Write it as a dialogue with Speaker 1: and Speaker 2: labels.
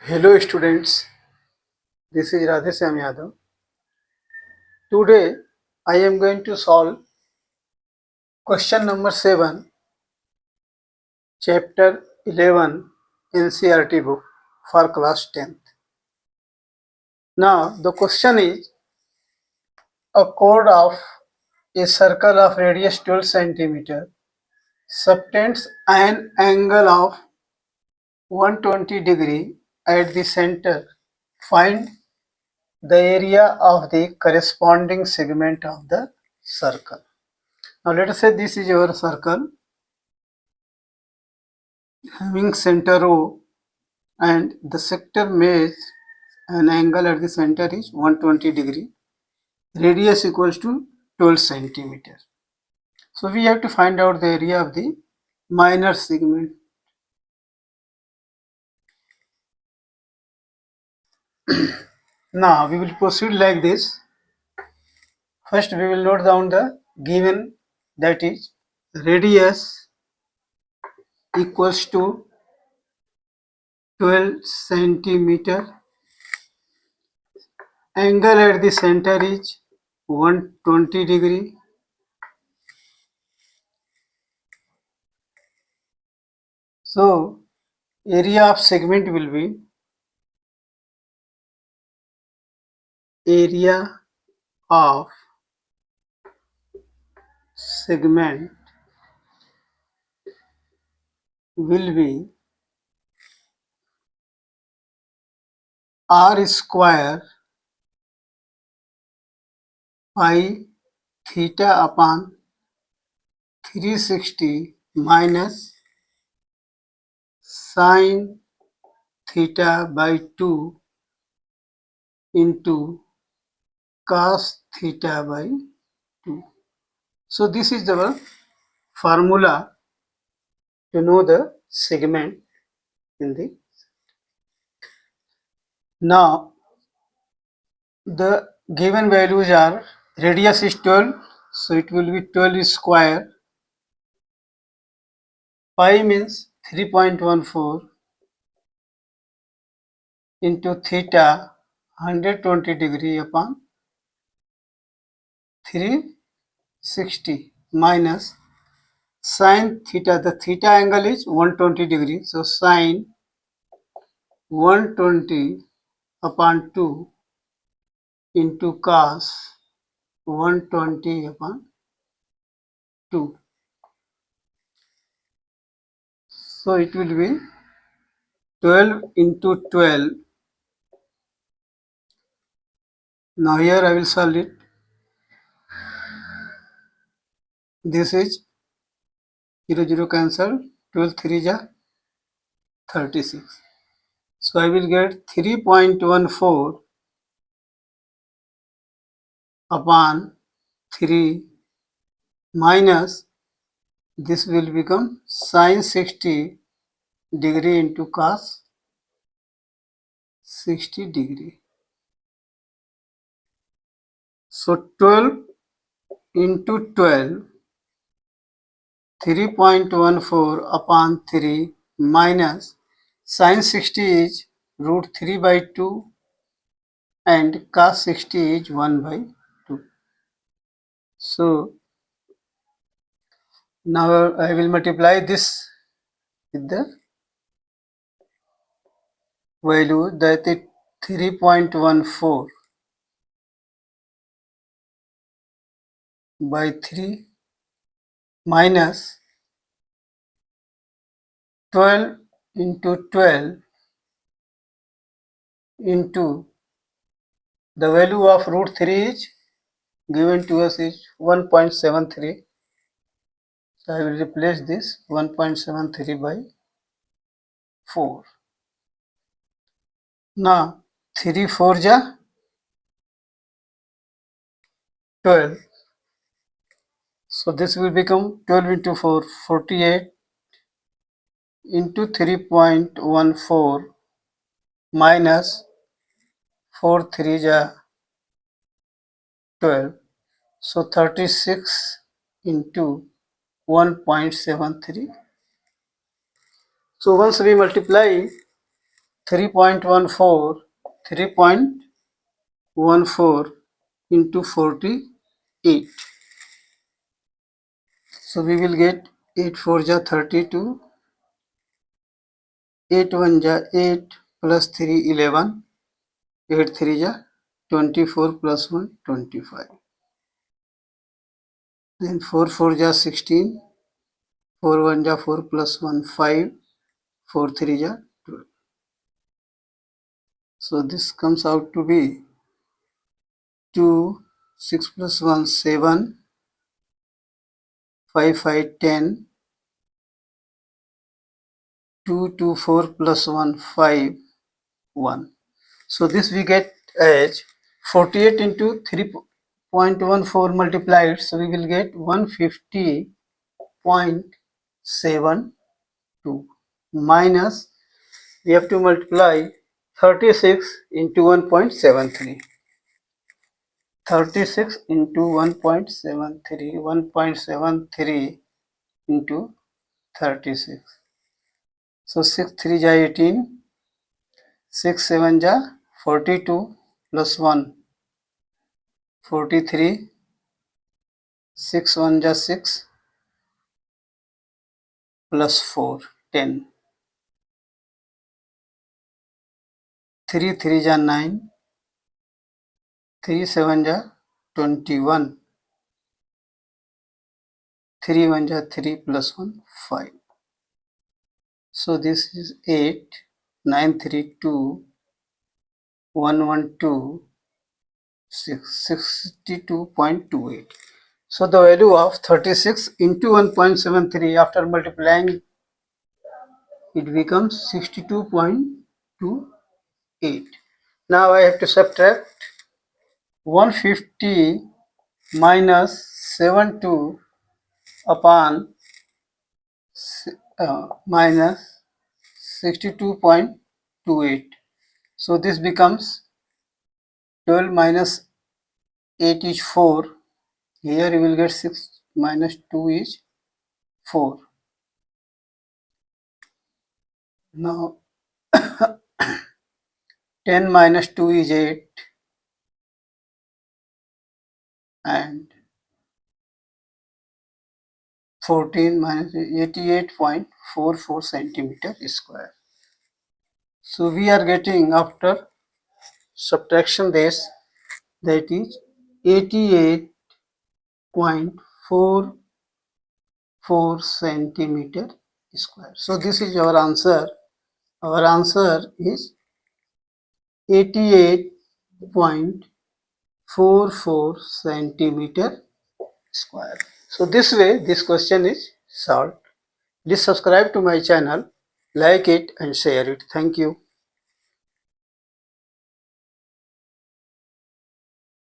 Speaker 1: Hello students, this is Radheshyam Yadav. Today I am going to solve question number 7, chapter 11 NCERT book for class 10th. Now the question is, a chord of a circle of radius 12 cm subtends an angle of 120 degree at the center. Find the area of the corresponding segment of the circle. Now let us say this is your circle having center O, and the sector makes an angle at the center is 120 degree. Radius equals to 12 centimeter. So we have to find out the area of the minor segment. Now we will proceed like this. First we will note down the given, that is radius equals to 12 centimeter. Angle at the center is 120 degree. So area of segment will be area of segment will be r square pi theta upon 360 minus sine theta by 2 into cos theta by 2. So this is the formula to know the segment in the. Now the given values are, radius is 12, so it will be 12 square. Pi means 3.14 into theta 120 degree upon 360 minus sine theta. The theta angle is 120 degree, so sine 120 upon 2 into cos 120 upon 2. So it will be 12 into 12. Now here I will solve it. This is 0 cancel, 12 3 ja 36. So I will get 3.14 upon 3 minus, this will become sine 60 degree into cos 60 degree. So 12 into 12, 3.14 upon 3 minus sine 60 is root 3 by 2 and cos 60 is 1 by 2. So now I will multiply this with the value, that is 3.14 by 3 minus 12 into 12 into the value of root 3 is given to us is 1.73. So I will replace this 1.73 by 4. Now 3 4 ja 12. So this will become 12 into 4, 48 into 3.14 minus 4 3 ja 12. So 36 into 1.73. So once we multiply 3.14 into 48. So we will get 8 4 ja 32, 8 1 ja 8 plus 3 11, 8 3 ja 24 plus 1 25. Then 4 4 ja 16, 4 1 ja 4 plus 1 5, 4 3 ja 12. So this comes out to be 2, 6 plus 1 7, 5 5 10, 2 2 4 plus 1 5 1. So this we get as 48 into 3.14 multiplied. So we will get 150.72 minus, we have to multiply 36 into 1.73. 36 into 1.73, 1.73 into 36. So 6 3 ja 18, 6 7 ja 42 plus 1 43, 6 1 ja 6 plus 4 10, 3 3 ja 9, 3 7 ja 21, 3 1 ja 3 plus 1 5. So this is 8 9 3 2 1 1 2 62.28. So the value of 36 into 1.73, after multiplying it becomes 62.28. Now I have to subtract 150 minus 72 upon minus 62.28. So this becomes 12 minus 8 is 4. Here you will get 6 minus 2 is 4. Now 10 minus 2 is 8 and 14 minus 88.44 centimeter square. So we are getting, after subtraction this, that is 88.44 centimeter square. So this is our answer. Our answer is 88.44 centimeter square. So this way this question is solved. Please subscribe to my channel, like it and share it. Thank you.